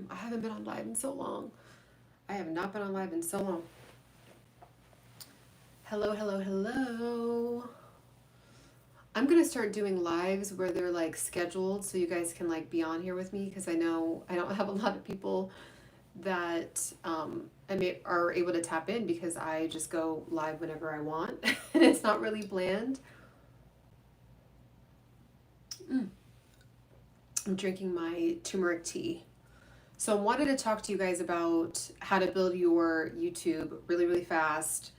I haven't been on live in so long. I have not been on live in so long. Hello, hello, hello. I'm gonna start doing lives where they're like scheduled so you guys can like be on here with me because I know I don't have a lot of people that are able to tap in because I just go live whenever I want and it's not really planned. I'm drinking my turmeric tea. So I wanted to talk to you guys about how to build your YouTube really, really fast,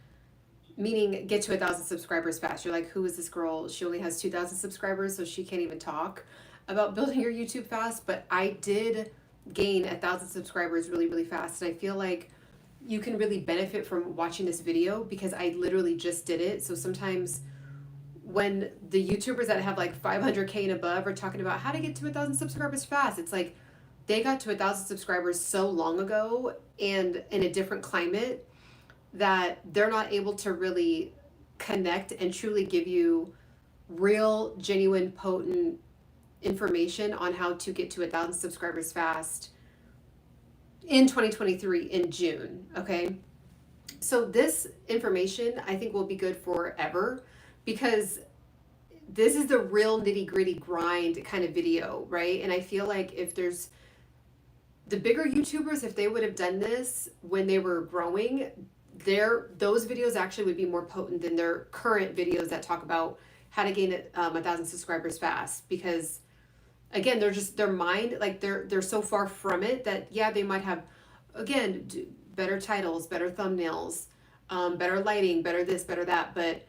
meaning get to 1,000 subscribers fast. You're like, who is this girl? She only has 2,000 subscribers, so she can't even talk about building your YouTube fast. But I did gain 1,000 subscribers really, really fast. And I feel like you can really benefit from watching this video because I literally just did it. So sometimes when the YouTubers that have like 500K and above are talking about how to get to 1,000 subscribers fast, it's like they got to 1,000 subscribers so long ago and in a different climate that they're not able to really connect and truly give you real, genuine, potent information on how to get to 1,000 subscribers fast in 2023 in June. Okay. So this information I think will be good forever because this is the real nitty gritty grind kind of video, right? And I feel like if there's the bigger YouTubers, if they would have done this when they were growing, those videos actually would be more potent than their current videos that talk about how to gain 1,000 subscribers fast. Because again, they're just their mind, like they're so far from it that yeah, they might have again better titles, better thumbnails, better lighting, better this, better that, but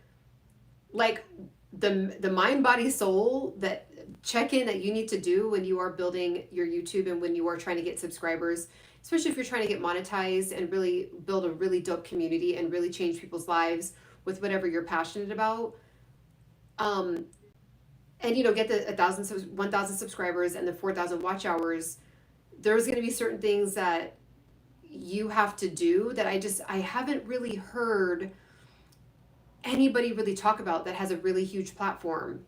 like the mind, body, soul that check in that you need to do when you are building your YouTube and when you are trying to get subscribers, especially if you're trying to get monetized and really build a really dope community and really change people's lives with whatever you're passionate about. And get the 1,000 subscribers and the 4,000 watch hours. There's going to be certain things that you have to do that I haven't really heard anybody really talk about that has a really huge platform.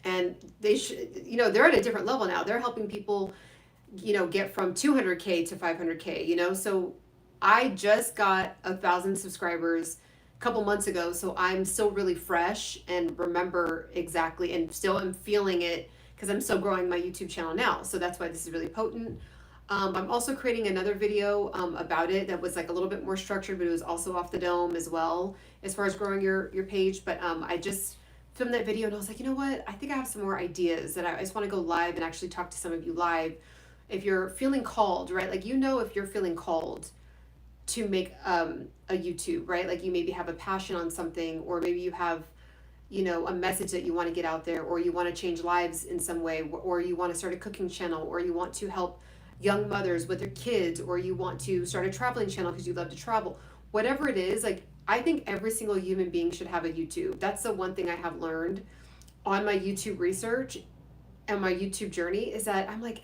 And they should, they're at a different level now. They're helping people, get from 200K to 500K, so I just got 1,000 subscribers a couple months ago. So I'm still really fresh and remember exactly and still am feeling it because I'm still growing my YouTube channel now. So that's why this is really potent. I'm also creating another video about it that was like a little bit more structured, but it was also off the dome as well as far as growing your page. But I just filmed that video and I was like, you know what? I think I have some more ideas that I just want to go live and actually talk to some of you live. If you're feeling called, right? Like, if you're feeling called to make a YouTube, right? Like you maybe have a passion on something, or maybe you have, a message that you want to get out there, or you want to change lives in some way, or you want to start a cooking channel, or you want to help young mothers with their kids, or you want to start a traveling channel because you love to travel. Whatever it is, like I think every single human being should have a YouTube. That's the one thing I have learned on my YouTube research and my YouTube journey is that I'm like,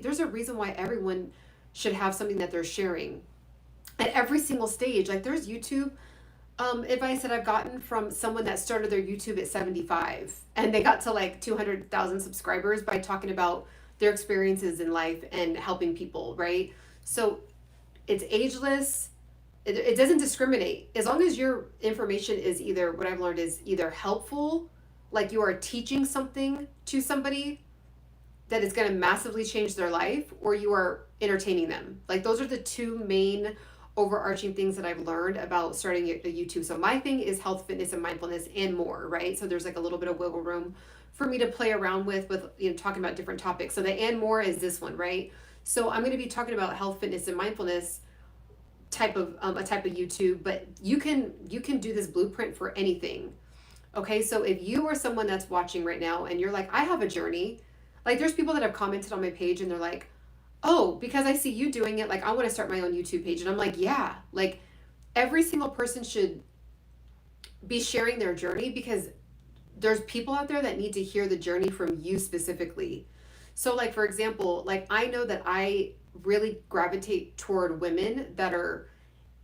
there's a reason why everyone should have something that they're sharing at every single stage. Like there's YouTube advice that I've gotten from someone that started their YouTube at 75 and they got to like 200,000 subscribers by talking about their experiences in life and helping people, right? So it's ageless. It doesn't discriminate. As long as your information is either, what I've learned is either helpful, like you are teaching something to somebody that is going to massively change their life, or you are entertaining them. Like those are the two main overarching things that I've learned about starting a YouTube. So my thing is health, fitness, and mindfulness and more, right? So there's like a little bit of wiggle room for me to play around with talking about different topics. So the and more is this one, right? So I'm going to be talking about health, fitness, and mindfulness type of a type of YouTube, but you can do this blueprint for anything. Okay, so if you are someone that's watching right now and you're like, I have a journey, like there's people that have commented on my page and they're like, oh, because I see you doing it, like I want to start my own YouTube page. And I'm like, yeah, like every single person should be sharing their journey because there's people out there that need to hear the journey from you specifically. So like, for example, like I know that I really gravitate toward women that are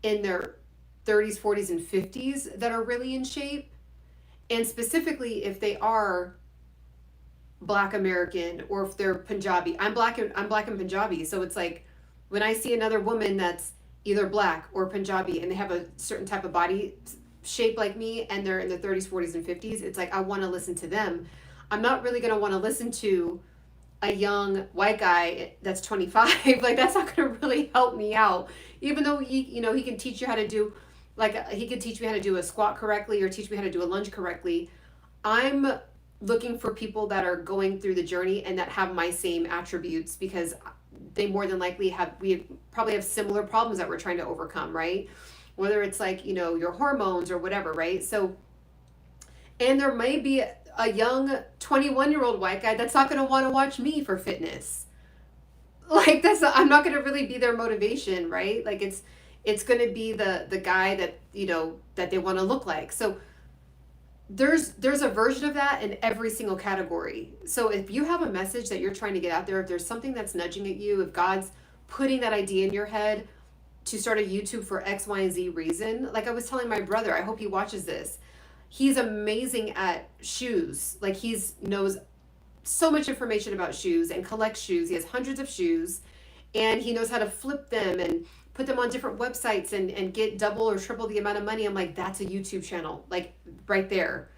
in their 30s, 40s, and 50s that are really in shape. And specifically if they are Black American, or if they're Punjabi. I'm black and Punjabi. So it's like when I see another woman that's either black or Punjabi and they have a certain type of body shape like me and they're in their 30s, 40s, and 50s, it's like I want to listen to them. I'm not really going to want to listen to a young white guy that's 25. Like that's not going to really help me out. Even though he can teach you how to do, like he could teach me how to do a squat correctly or teach me how to do a lunge correctly. I'm looking for people that are going through the journey and that have my same attributes, because they more than likely probably have similar problems that we're trying to overcome, right? Whether it's like, your hormones or whatever, right? So, and there may be a young 21-year-old white guy that's not going to want to watch me for fitness. Like I'm not going to really be their motivation, right? Like it's going to be the guy that, that they want to look like. So there's a version of that in every single category. So if you have a message that you're trying to get out there, if there's something that's nudging at you, if God's putting that idea in your head to start a YouTube for X, Y, and Z reason, like I was telling my brother, I hope he watches this. He's amazing at shoes. Like knows so much information about shoes and collects shoes. He has hundreds of shoes and he knows how to flip them and put them on different websites and get double or triple the amount of money. I'm like, that's a YouTube channel, like right there.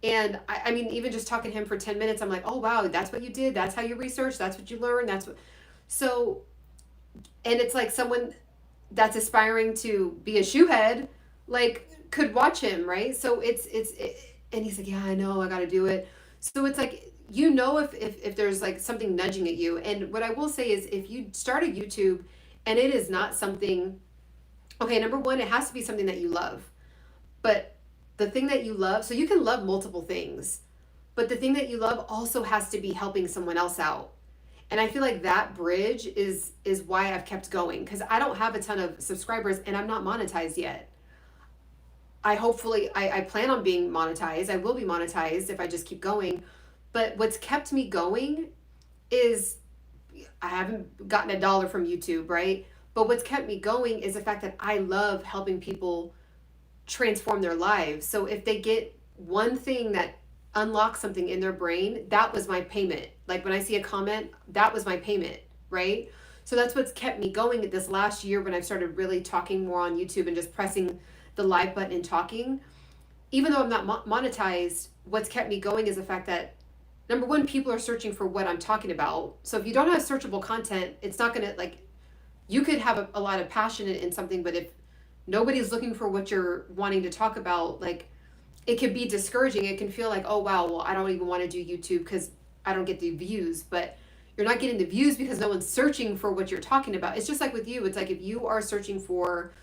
And I mean, even just talking to him for 10 minutes, I'm like, oh, wow, that's what you did. That's how you research. That's what you learned. So, and it's like someone that's aspiring to be a shoe head, like could watch him. Right. So and he's like, yeah, I know, I got to do it. So it's like, if there's like something nudging at you. And what I will say is if you start a YouTube and it is not something, okay, number one, it has to be something that you love. But the thing that you love, so you can love multiple things, but the thing that you love also has to be helping someone else out. And I feel like that bridge is why I've kept going, because I don't have a ton of subscribers and I'm not monetized yet. I plan on being monetized. I will be monetized if I just keep going. But what's kept me going is I haven't gotten a dollar from YouTube, right? But what's kept me going is the fact that I love helping people transform their lives. So if they get one thing that unlocks something in their brain, that was my payment. Like when I see a comment, that was my payment, right? So that's what's kept me going this last year when I've started really talking more on YouTube and just pressing the live button and talking. Even though I'm not monetized, what's kept me going is the fact that number one, people are searching for what I'm talking about. So if you don't have searchable content, it's not going to, like, you could have a lot of passion in something, but if nobody's looking for what you're wanting to talk about, like, it can be discouraging. It can feel like, oh, wow, well, I don't even want to do YouTube because I don't get the views. But you're not getting the views because no one's searching for what you're talking about. It's just like with you. It's like if you are searching for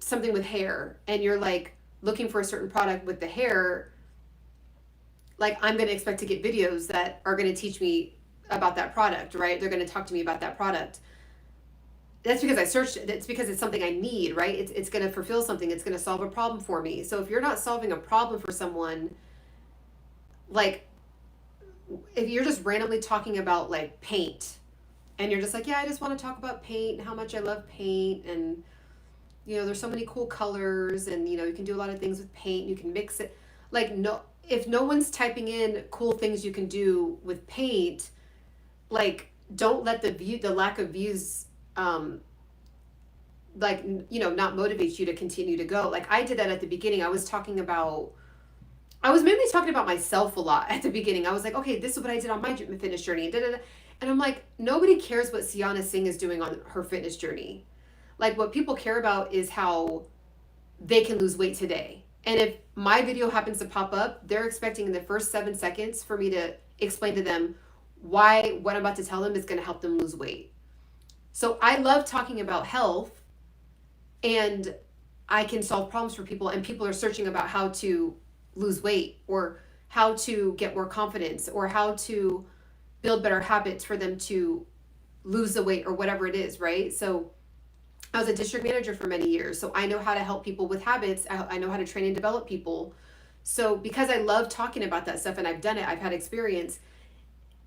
something with hair and you're like looking for a certain product with the hair, like I'm going to expect to get videos that are going to teach me about that product, right? They're going to talk to me about that product. That's because I searched it. It's because it's something I need, right? It's going to fulfill something. It's going to solve a problem for me. So if you're not solving a problem for someone, like if you're just randomly talking about like paint and you're just like, yeah, I just want to talk about paint and how much I love paint and, there's so many cool colors and, you can do a lot of things with paint. You can mix it. Like, no, if no one's typing in cool things you can do with paint, like don't let the lack of views not motivate you to continue to go. Like I did that at the beginning. I was mainly talking about myself a lot at the beginning. I was like, okay, this is what I did on my fitness journey. And I'm like, nobody cares what Sienna Singh is doing on her fitness journey. Like what people care about is how they can lose weight today. And if my video happens to pop up, they're expecting in the first 7 seconds for me to explain to them why what I'm about to tell them is going to help them lose weight. So I love talking about health, and I can solve problems for people, and people are searching about how to lose weight or how to get more confidence or how to build better habits for them to lose the weight or whatever it is, right? So I was a district manager for many years, so I know how to help people with habits. I know how to train and develop people. So because I love talking about that stuff and I've done it, I've had experience.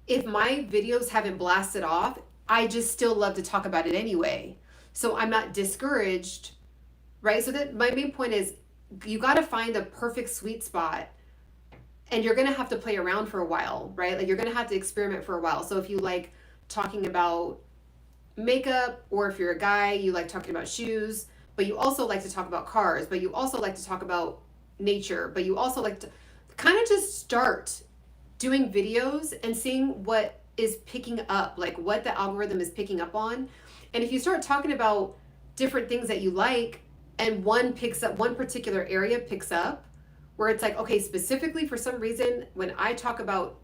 If my videos haven't blasted off, I just still love to talk about it anyway. So I'm not discouraged, right? So that my main point is you got to find the perfect sweet spot. and you're going to have to play around for a while, right? Like you're going to have to experiment for a while. So if you like talking about makeup, or if you're a guy, you like talking about shoes, but you also like to talk about cars, but you also like to talk about nature, but you also like to kind of just start doing videos and seeing what is picking up, like what the algorithm is picking up on. And if you start talking about different things that you like, and one particular area picks up, where it's like, okay, specifically for some reason, when I talk about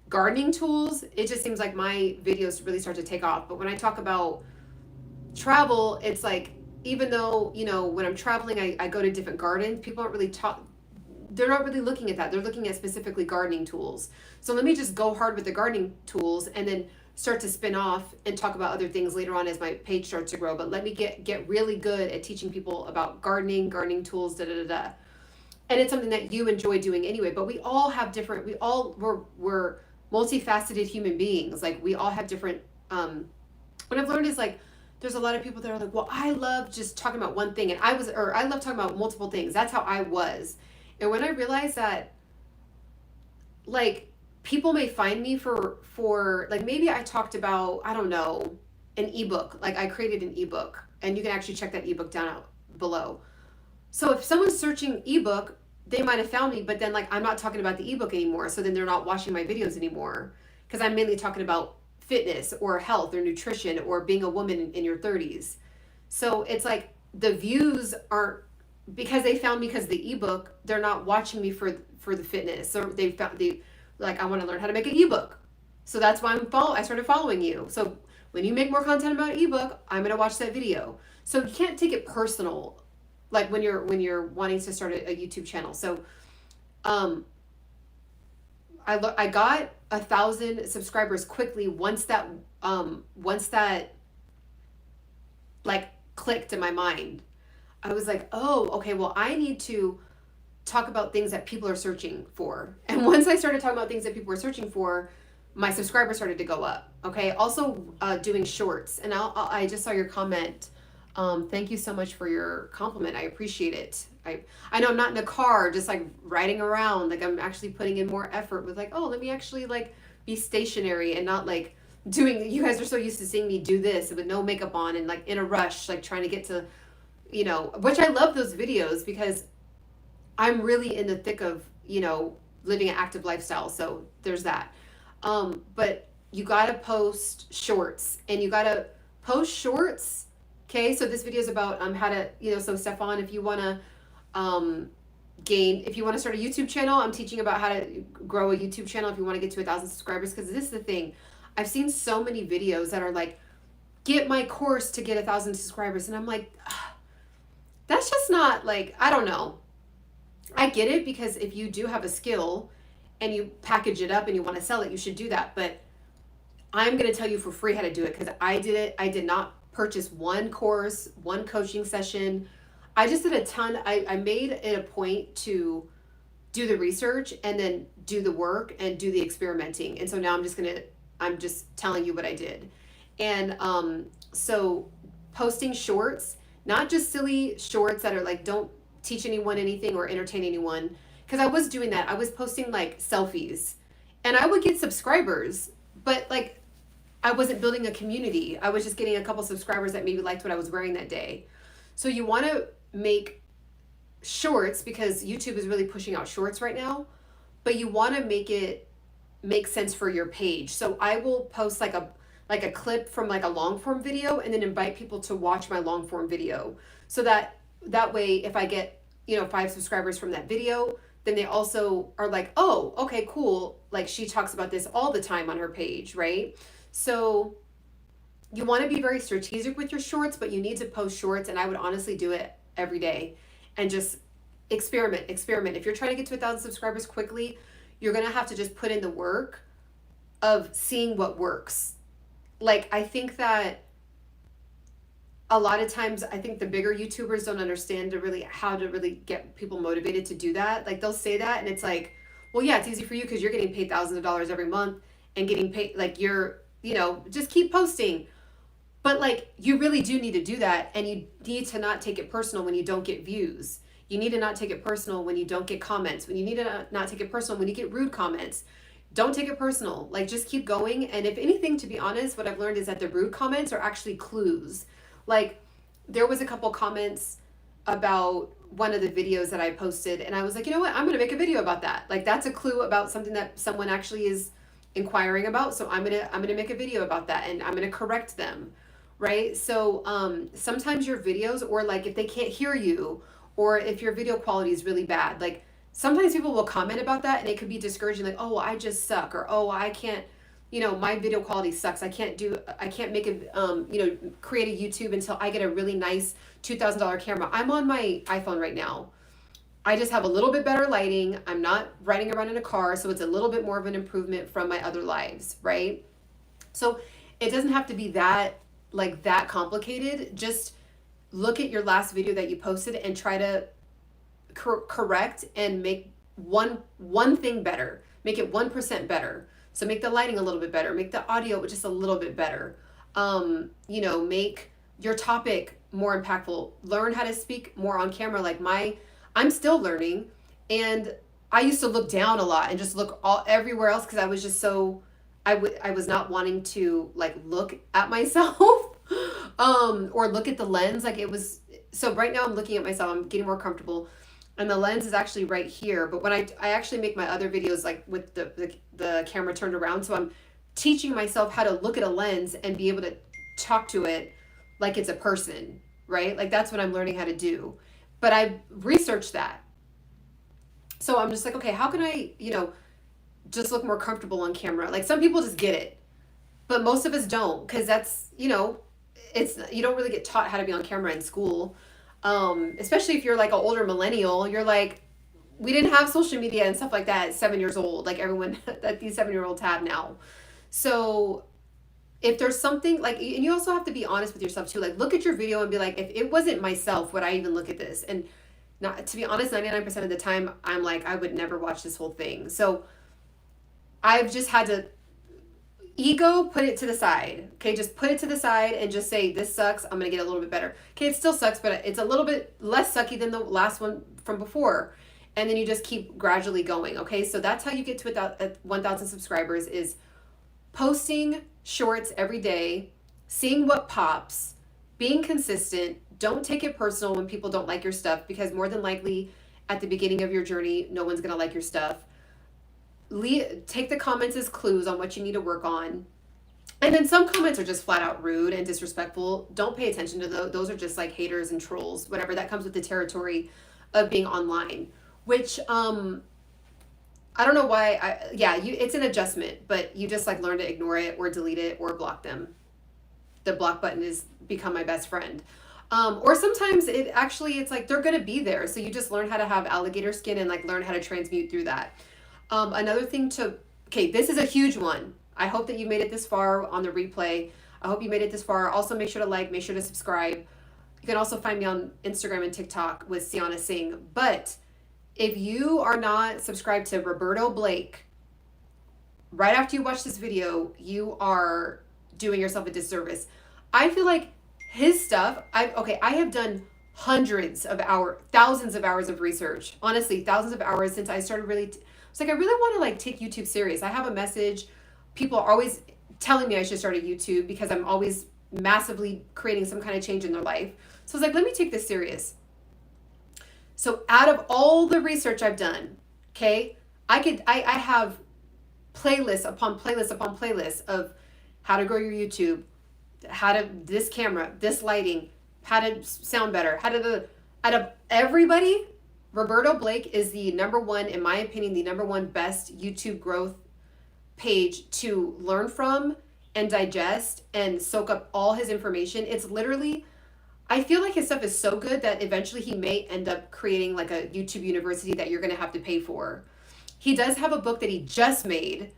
gardening tools, it just seems like my videos really start to take off. But when I talk about travel, it's like, even though, when I'm traveling, I go to different gardens, people aren't really they're not really looking at that. They're looking at specifically gardening tools. So let me just go hard with the gardening tools and then start to spin off and talk about other things later on as my page starts to grow. But let me get really good at teaching people about gardening tools, And it's something that you enjoy doing anyway. But we all have different, we're multifaceted human beings. Like we all have different, what I've learned is like, there's a lot of people that are like, well, I love just talking about one thing. And I love talking about multiple things. That's how I was. And when I realized that, like, people may find me for like, maybe I talked about, I don't know, an ebook. Like I created an ebook, and you can actually check that ebook down out below. So if someone's searching ebook, they might have found me, but then like I'm not talking about the ebook anymore. So then they're not watching my videos anymore, because I'm mainly talking about fitness or health or nutrition or being a woman in your 30s. So it's like the views aren't, because they found me because of the ebook, they're not watching me for the fitness. So they like, I want to learn how to make an ebook. So that's why I started following you. So when you make more content about ebook, I'm going to watch that video. So you can't take it personal, like when you're wanting to start a YouTube channel. So I got 1,000 subscribers quickly once that like clicked in my mind. I was like, oh, okay, well, I need to talk about things that people are searching for. And once I started talking about things that people were searching for, my subscribers started to go up. Okay. Also doing shorts. And I just saw your comment. Thank you so much for your compliment. I appreciate it. I know I'm not in a car just like riding around. Like I'm actually putting in more effort with like, oh, let me actually like be stationary and not like doing, you guys are so used to seeing me do this with no makeup on and like in a rush, like trying to get to, which I love those videos because I'm really in the thick of, living an active lifestyle. So there's that. But you got to post shorts, and you got to post shorts. Okay. So this video is about, how to, so Stefan, if you want to, if you want to start a YouTube channel, I'm teaching about how to grow a YouTube channel. If you want to get to 1,000 subscribers, because this is the thing, I've seen so many videos that are like, get my course to get 1,000 subscribers. And I'm like, that's just not like, I don't know. I get it, because if you do have a skill and you package it up and you want to sell it, you should do that. But I'm going to tell you for free how to do it, because I did it. I did not purchase one course, one coaching session. I just did a ton. I made it a point to do the research and then do the work and do the experimenting. And so now I'm just telling you what I did. And so posting shorts, not just silly shorts that are like, don't teach anyone anything or entertain anyone. Because I was doing that. I was posting like selfies and I would get subscribers, but like I wasn't building a community. I was just getting a couple subscribers that maybe liked what I was wearing that day. So you want to make shorts, because YouTube is really pushing out shorts right now, but you want to make it make sense for your page. So I will post like a clip from like a long form video and then invite people to watch my long form video. So that way, if I get, 5 subscribers from that video, then they also are like, oh, okay, cool. Like she talks about this all the time on her page, right? So you want to be very strategic with your shorts, but you need to post shorts. And I would honestly do it every day and just experiment. If you're trying to get to 1,000 subscribers quickly, you're going to have to just put in the work of seeing what works. Like, I think that a lot of times, I think the bigger YouTubers don't understand how to really get people motivated to do that. Like they'll say that and it's like, well, yeah, it's easy for you because you're getting paid thousands of dollars every month and getting paid, like you're, just keep posting. But like, you really do need to do that. And you need to not take it personal when you don't get views. You need to not take it personal when you don't get comments. When you need to not take it personal when you get rude comments. Don't take it personal. Like, just keep going. And if anything, to be honest, what I've learned is that the rude comments are actually clues. Like, there was a couple comments about one of the videos that I posted, and I was like, you know what? I'm going to make a video about that. Like, that's a clue about something that someone actually is inquiring about. So I'm going to make a video about that, and I'm going to correct them. Right? So, sometimes your videos, or like if they can't hear you, or if your video quality is really bad, like, sometimes people will comment about that and it could be discouraging, like, oh, I just suck, or oh, I can't, my video quality sucks. I can't make a create a YouTube until I get a really nice $2,000 camera. I'm on my iPhone right now. I just have a little bit better lighting. I'm not riding around in a car, so it's a little bit more of an improvement from my other lives, right? So it doesn't have to be that complicated. Just look at your last video that you posted and try to correct and make one thing better. Make it 1% better. So make the lighting a little bit better. Make the audio just a little bit better. Make your topic more impactful. Learn how to speak more on camera. Like, I'm still learning, and I used to look down a lot and just look everywhere else because I was just so I was not wanting to like look at myself or look at the lens. Like, it was, so right now I'm looking at myself. I'm getting more comfortable. And the lens is actually right here. But when I actually make my other videos like with the camera turned around, so I'm teaching myself how to look at a lens and be able to talk to it like it's a person, right? Like, that's what I'm learning how to do. But I researched that. So I'm just like, okay, how can I, just look more comfortable on camera? Like, some people just get it, but most of us don't, because that's, it's, you don't really get taught how to be on camera in school. Especially if you're like an older millennial, you're like, we didn't have social media and stuff like that at 7 years old, like everyone that these 7-year-olds have now. So if there's something like, and you also have to be honest with yourself too, like, look at your video and be like, if it wasn't myself, would I even look at this? And not, to be honest, 99% of the time, I'm like, I would never watch this whole thing. So I've just had to put it to the side. Okay, just put it to the side and just say, this sucks. I'm gonna get a little bit better. Okay, it still sucks, but it's a little bit less sucky than the last one from before. And then you just keep gradually going. Okay, so that's how you get to 1,000 subscribers, is posting shorts every day, seeing what pops, being consistent. Don't take it personal when people don't like your stuff, because more than likely at the beginning of your journey, no one's gonna like your stuff. Take the comments as clues on what you need to work on. And then some comments are just flat out rude and disrespectful. Don't pay attention to those. Those are just like haters and trolls, whatever. That comes with the territory of being online, which I don't know why. It's an adjustment, but you just like learn to ignore it or delete it or block them. The block button is become my best friend. Or sometimes it's like they're gonna be there, so you just learn how to have alligator skin and like learn how to transmute through that. Another thing this is a huge one. I hope that you made it this far on the replay. I hope you made it this far. Also, make sure to subscribe. You can also find me on Instagram and TikTok with Sienna Singh. But if you are not subscribed to Roberto Blake, right after you watch this video, you are doing yourself a disservice. I feel like his stuff, I have done thousands of hours of research. Honestly, thousands of hours since I started really... It's like, I really want to like take YouTube serious. I have a message. People are always telling me I should start a YouTube because I'm always massively creating some kind of change in their life. So I was like, let me take this serious. So out of all the research I've done, okay, I have playlists upon playlists upon playlists of how to grow your YouTube, this camera, this lighting, how to sound better, out of everybody, Roberto Blake is the number one, in my opinion, the number one best YouTube growth page to learn from and digest and soak up all his information. It's literally, I feel like his stuff is so good that eventually he may end up creating like a YouTube university that you're going to have to pay for. He does have a book that he just made,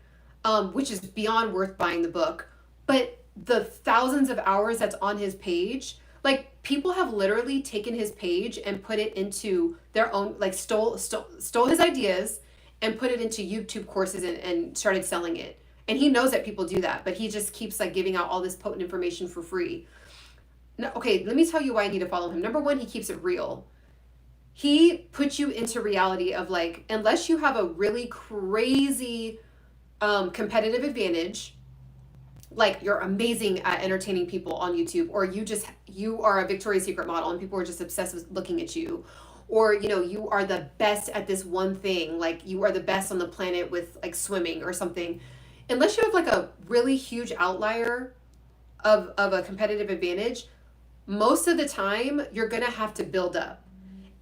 which is beyond worth buying the book. But the thousands of hours that's on his page, like, people have literally taken his page and put it into their own, like stole his ideas and put it into YouTube courses and started selling it. And he knows that people do that, but he just keeps like giving out all this potent information for free. Now, okay, let me tell you why I need to follow him. Number one, he keeps it real. he puts you into reality of like, unless you have a really crazy competitive advantage, like you're amazing at entertaining people on YouTube, or you are a Victoria's Secret model and people are just obsessed with looking at you, or you are the best at this one thing, like you are the best on the planet with like swimming or something. Unless you have like a really huge outlier of a competitive advantage, most of the time you're gonna have to build up.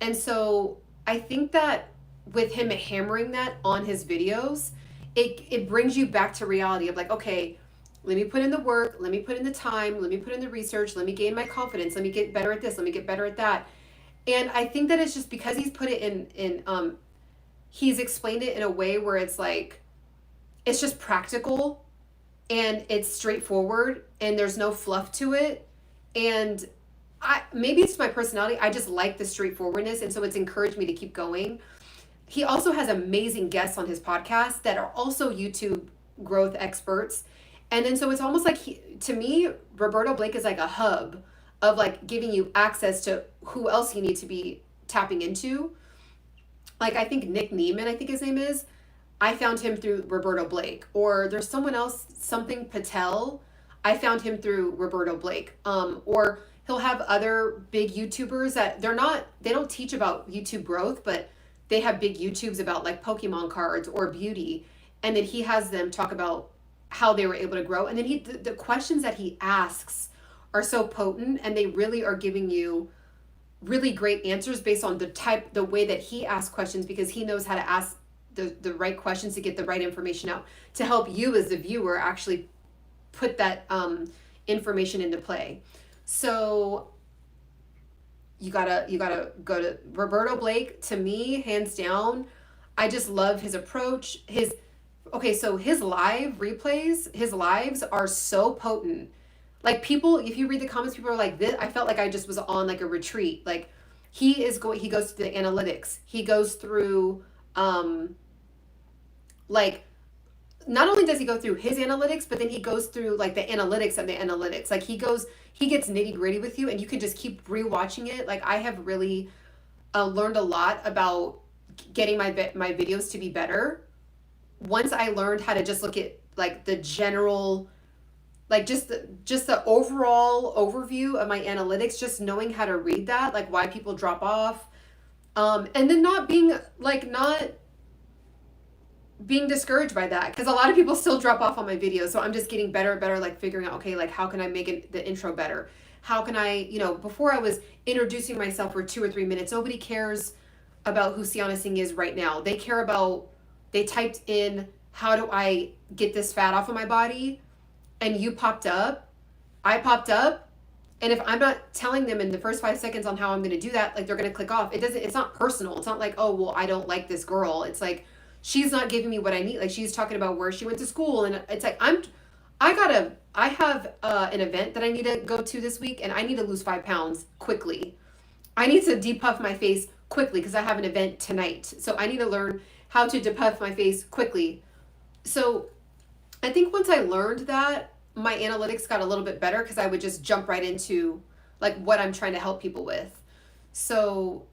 And so I think that with him hammering that on his videos, it brings you back to reality of like, okay, let me put in the work, let me put in the time, let me put in the research, let me gain my confidence, let me get better at this, let me get better at that. And I think that it's just because he's put it in he's explained it in a way where it's like it's just practical and it's straightforward and there's no fluff to it. And maybe it's my personality. I just like the straightforwardness, and so it's encouraged me to keep going. He also has amazing guests on his podcast that are also YouTube growth experts. And then so it's almost like to me, Roberto Blake is like a hub of like giving you access to who else you need to be tapping into. Like I think Nick Neiman, I think his name is. I found him through Roberto Blake. Or there's someone else, something Patel. I found him through Roberto Blake. Or he'll have other big YouTubers that they don't teach about YouTube growth, but they have big YouTubes about like Pokemon cards or beauty. And then he has them talk about how they were able to grow. And then the questions that he asks are so potent, and they really are giving you really great answers based on the way that he asks questions, because he knows how to ask the right questions to get the right information out to help you as the viewer actually put that information into play. So you gotta go to Roberto Blake. To me, hands down, I just love his approach. So his live replays, his lives are so potent. Like people, if you read the comments, people are like, "This." I felt like I just was on like a retreat. Like he goes through the analytics. He goes through, like, not only does he go through his analytics, but then he goes through like the analytics of the analytics. Like he gets nitty gritty with you, and you can just keep rewatching it. Like I have really learned a lot about getting my videos to be better. Once I learned how to just look at like the general, like just the overall overview of my analytics, just knowing how to read that, like why people drop off, and then not being discouraged by that, because a lot of people still drop off on my videos. So I'm just getting better and better, like figuring out, okay, like how can I make the intro better? How can I, before I was introducing myself for 2 or 3 minutes, nobody cares about who Sienna Singh is right now. They typed in, how do I get this fat off of my body? And you popped up, I popped up. And if I'm not telling them in the first 5 seconds on how I'm going to do that, like they're going to click off. It's not personal. It's not like, oh, well, I don't like this girl. It's like, she's not giving me what I need. Like she's talking about where she went to school. And it's like, I have an event that I need to go to this week, and I need to lose 5 pounds quickly. I need to depuff my face quickly because I have an event tonight. So I need to learn how to depuff my face quickly. So I think once I learned that, my analytics got a little bit better, because I would just jump right into like what I'm trying to help people with. So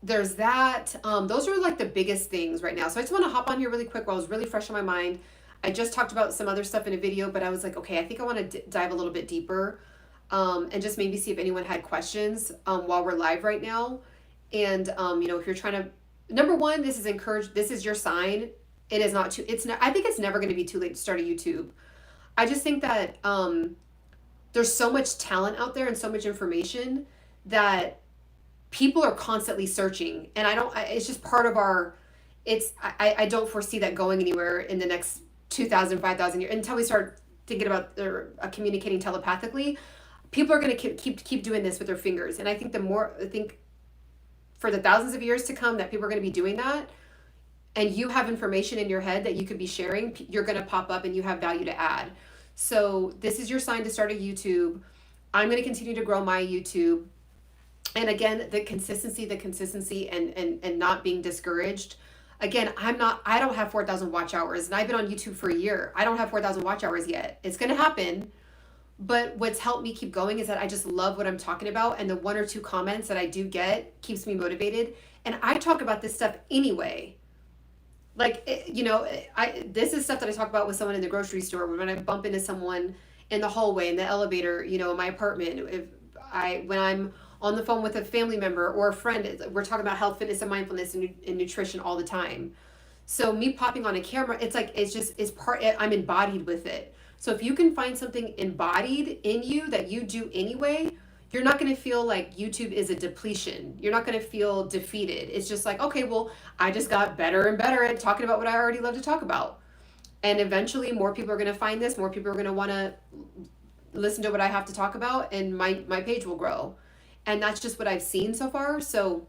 there's that. Those are like the biggest things right now. So I just want to hop on here really quick while it was really fresh on my mind. I just talked about some other stuff in a video, but I was like, okay, I think I want to dive a little bit deeper, and just maybe see if anyone had questions while we're live right now. And if you're trying to, number one, this is your sign. It is not too, I think it's never going to be too late to start a YouTube. I just think that there's so much talent out there and so much information that people are constantly searching. And it's just part of I don't foresee that going anywhere in the next 2,000, 5,000 years until we start thinking about communicating telepathically. People are going to keep doing this with their fingers. And I think for the thousands of years to come that people are going to be doing that, and you have information in your head that you could be sharing, you're going to pop up and you have value to add. So this is your sign to start a YouTube. I'm going to continue to grow my YouTube. And again, the consistency and not being discouraged. Again, I don't have 4,000 watch hours, and I've been on YouTube for a year. I don't have 4,000 watch hours yet. It's going to happen. But what's helped me keep going is that I just love what I'm talking about. And the 1 or 2 comments that I do get keeps me motivated. And I talk about this stuff anyway. Like, you know, this is stuff that I talk about with someone in the grocery store, when I bump into someone in the hallway, in the elevator, you know, in my apartment. When I'm on the phone with a family member or a friend, we're talking about health, fitness, and mindfulness and nutrition all the time. So me popping on a camera, it's like, I'm embodied with it. So if you can find something embodied in you that you do anyway, you're not going to feel like YouTube is a depletion. You're not going to feel defeated. It's just like, okay, well, I just got better and better at talking about what I already love to talk about. And eventually more people are going to find this, more people are going to want to listen to what I have to talk about, and my page will grow. And that's just what I've seen so far. So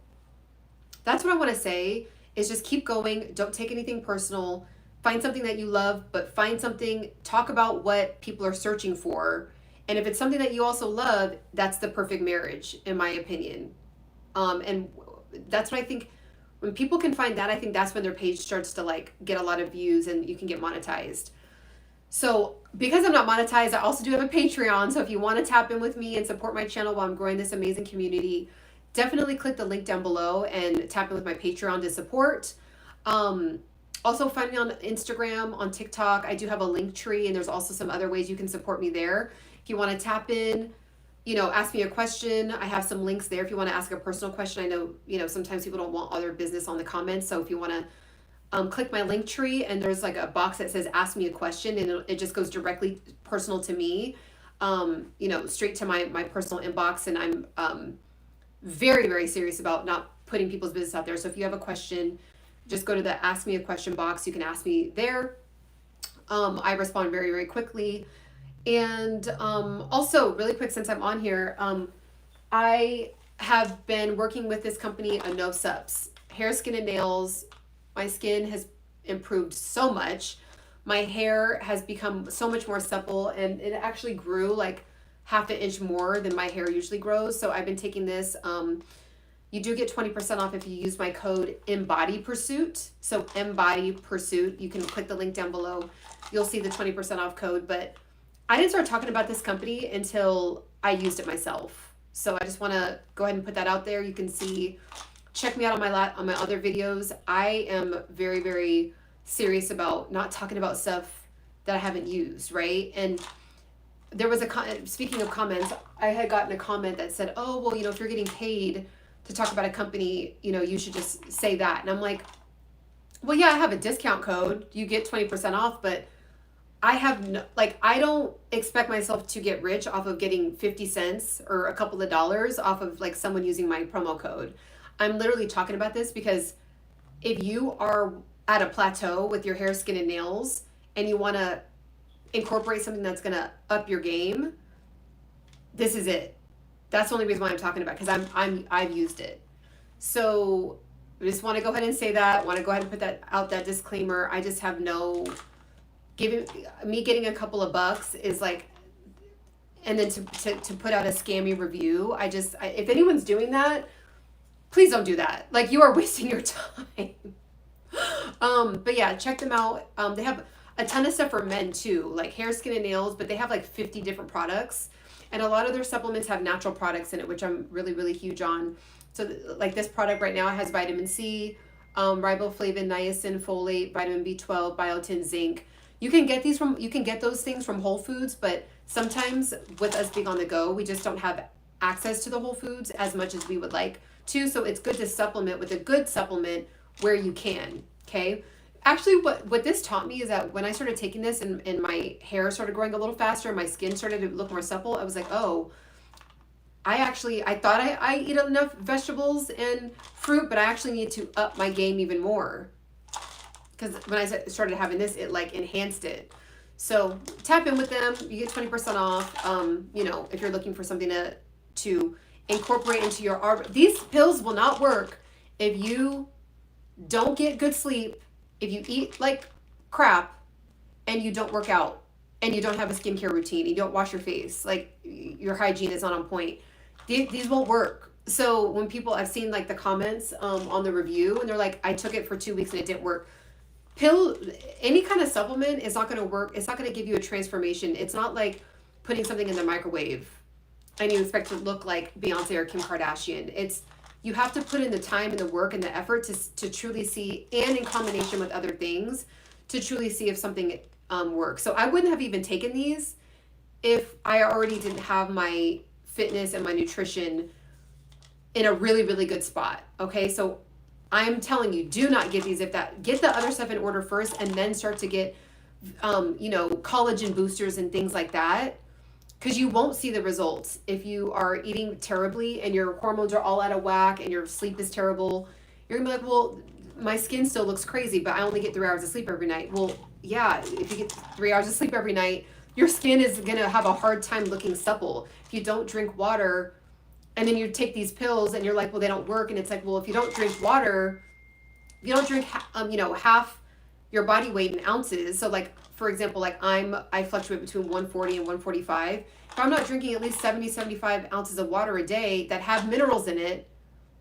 that's what I want to say, is just keep going. Don't take anything personal. Find something that you love, but find something, talk about what people are searching for. And if it's something that you also love, that's the perfect marriage, in my opinion. And that's what I think. When people can find that, I think that's when their page starts to like get a lot of views and you can get monetized. So because I'm not monetized, I also do have a Patreon. So if you want to tap in with me and support my channel while I'm growing this amazing community, definitely click the link down below and tap in with my Patreon to support. Also find me on Instagram, on TikTok. I do have a link tree, and there's also some other ways you can support me there. If you want to tap in, you know, ask me a question, I have some links there. If you want to ask a personal question, I know, you know, sometimes people don't want all their business on the comments. So if you want to click my link tree, and there's like a box that says ask me a question, and it just goes directly personal to me, you know, straight to my personal inbox. And I'm very, very serious about not putting people's business out there. So if you have a question, just go to the ask me a question box. You can ask me there. I respond very, very quickly. And also really quick, since I'm on here, I have been working with this company, INNO SUPPS, hair, skin, and nails. My skin has improved so much. My hair has become so much more supple, and it actually grew like half an inch more than my hair usually grows. So I've been taking this. You do get 20% off if you use my code EMBODYPURSUIT. So EMBODYPURSUIT. You can click the link down below. You'll see the 20% off code. But I didn't start talking about this company until I used it myself. So I just want to go ahead and put that out there. You can see, check me out on my other videos. I am very, very serious about not talking about stuff that I haven't used, right? And there was speaking of comments, I had gotten a comment that said, oh, well, you know, if you're getting paid to talk about a company, you know, you should just say that. And I'm like, well, yeah, I have a discount code. You get 20% off, but I have no, like, I don't expect myself to get rich off of getting 50 cents or a couple of dollars off of like someone using my promo code. I'm literally talking about this because if you are at a plateau with your hair, skin, and nails, and you want to incorporate something that's going to up your game, this is it. That's the only reason why I'm talking about, because I've used it. So I just want to go ahead and say that. Want to go ahead and put that out, that disclaimer. I just have no getting a couple of bucks is like, and then to put out a scammy review. If anyone's doing that, please don't do that. Like, you are wasting your time. But yeah, check them out. They have a ton of stuff for men too, like hair, skin, and nails, but they have like 50 different products. And a lot of their supplements have natural products in it, which I'm really, really huge on. So like this product right now has vitamin C, riboflavin, niacin, folate, vitamin B12, biotin, zinc. You can get those things from Whole Foods, but sometimes with us being on the go, we just don't have access to the Whole Foods as much as we would like to. So it's good to supplement with a good supplement where you can, okay? Actually, what this taught me is that when I started taking this and my hair started growing a little faster and my skin started to look more supple, I was like, oh, I thought I eat enough vegetables and fruit, but I actually need to up my game even more. Because when I started having this, it like enhanced it. So tap in with them. You get 20% off, you know, if you're looking for something to incorporate into your These pills will not work if you don't get good sleep, if you eat like crap, and you don't work out, and you don't have a skincare routine, you don't wash your face, like your hygiene is not on point. These won't work. So when I've seen like the comments on the review, and they're like, I took it for 2 weeks and it didn't work. Any kind of supplement is not going to work. It's not going to give you a transformation. It's not like putting something in the microwave and you expect to look like Beyonce or Kim Kardashian. you have to put in the time and the work and the effort to truly see, and in combination with other things, to truly see if something works. So I wouldn't have even taken these if I already didn't have my fitness and my nutrition in a really, really good spot. Okay, so I'm telling you, do not get these get the other stuff in order first, and then start to get, collagen boosters and things like that, because you won't see the results if you are eating terribly and your hormones are all out of whack and your sleep is terrible. You're gonna be like, well, my skin still looks crazy, but I only get 3 hours of sleep every night. Well, yeah, if you get 3 hours of sleep every night, your skin is gonna have a hard time looking supple. If you don't drink water, and then you take these pills and you're like, well, they don't work. And it's like, well, if you don't drink water, if you don't drink, half your body weight in ounces. So like, for example, like I fluctuate between 140 and 145. If I'm not drinking at least 75 ounces of water a day that have minerals in it,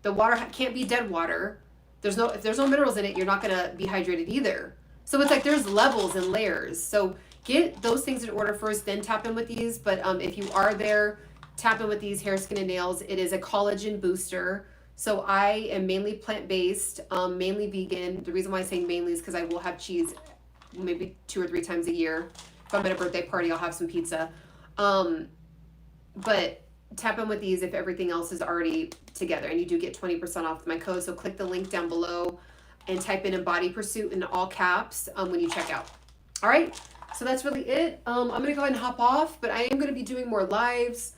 the water can't be dead water. If there's no minerals in it, you're not going to be hydrated either. So it's like, there's levels and layers. So get those things in order first, then tap in with these. But if you are there, tap in with these hair, skin, and nails. It is a collagen booster. So I am mainly plant-based, mainly vegan. The reason why I say mainly is because I will have cheese maybe 2 or 3 times a year. If I'm at a birthday party, I'll have some pizza. But tap in with these if everything else is already together. And you do get 20% off my code. So click the link down below and type in Body Pursuit in all caps when you check out. All right. So that's really it. I'm going to go ahead and hop off, but I am going to be doing more lives.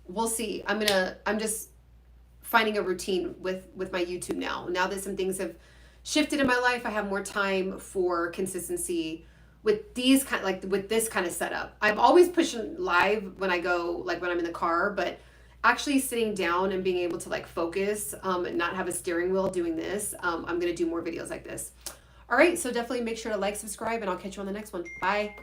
We'll see. I'm just finding a routine with my YouTube now. Now that some things have shifted in my life, I have more time for consistency with this kind of setup. I'm always pushing live when I go, like when I'm in the car, but actually sitting down and being able to like focus, and not have a steering wheel doing this. I'm going to do more videos like this. All right. So definitely make sure to like, subscribe, and I'll catch you on the next one. Bye.